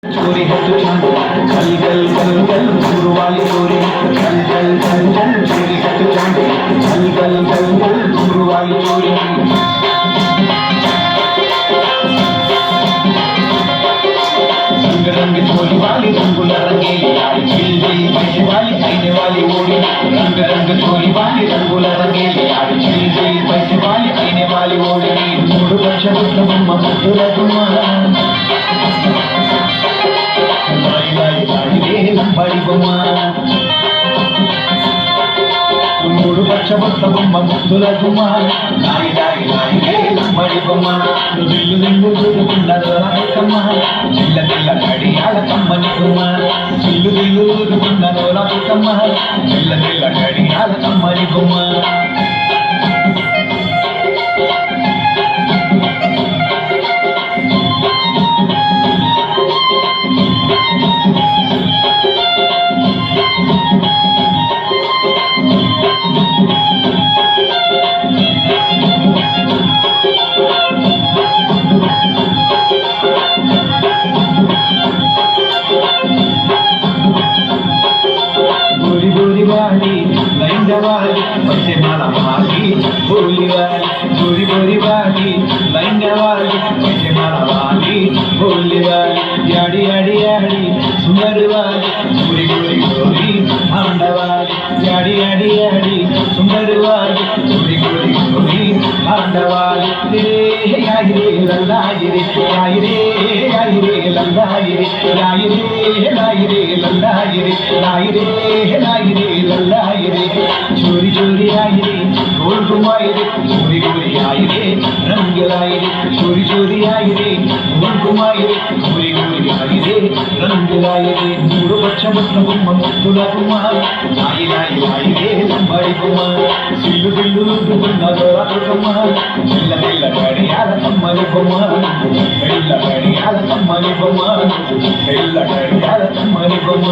चोरी है तो चल चल चल चल चल गुरु वाली चोरी चल चल चल चल चोरी है तो चल चल चल चल चल गुरु वाली चोरी रंग रंग चोरी वाली रंगुला रंगेली आई चिल चिल पैसे वाली आईने वाली ओड़ी रंग रंग चोरी वाली रंगुला रंगेली आई चिल चिल पैसे वाली आईने वाली ओड़ी मूడు లక్ష బొమ్మ ముద్దుల గుమ్మ లంబడి బొమ్మ మూడు పక్ష బొట్ల బొమ్మ ముద్దుల గుమ్మ లాయి లాయి లాయి లంబడి బొమ్మ దిల్లు దిల్లు ఊరుకున్నదో రాకమ్మ చిల్ల చిల్ల గడియాల కమ్మని బొమ్మ చిల్లు దిల్లు ఊరుకున్నదో రాకమ్మ చిల్ల చిల్ల గడియాల కమ్మని బొమ్మ लैंडवाली पैसे माला माली बोली वाली गोरी गोरी वाली लैंडवाली पैसे माला माली बोली वाली याड़ी याड़ी याड़ी सुंदर वाली गोरी गोरी गोरी भांडवाली याड़ी याड़ी याड़ी सुंदर वाली गोरी गोरी गोरी भांडवाली रे आई रे लल्लाई रे आई रे लल्लाई रे लाई रे लल्लाई रे लाई रे लल्लाई रे चोरी चोरी आई रे गोल घुमाई रे चोरी गोरी आई रे रंग लाई रे चोरी चोरी आई रे गोल घुमाई रे चोरी गोरी आई रे रंग लाई रे मूడు పక్ష బొట్ల బొమ్మ ముద్దుల గుమ్మ లాయి లాయి లాయి రే లంబడి బొమ్మ సిల్లు సిల్లు ఊరుకున్నదో రాకమ్మ చిల్ల చిల్ల గడియాల కమ్మని బొమ్మ చిల్ల గడియాల కమ్మని బొమ్మ చిల్ల గడియాల కమ్మని బొమ్మ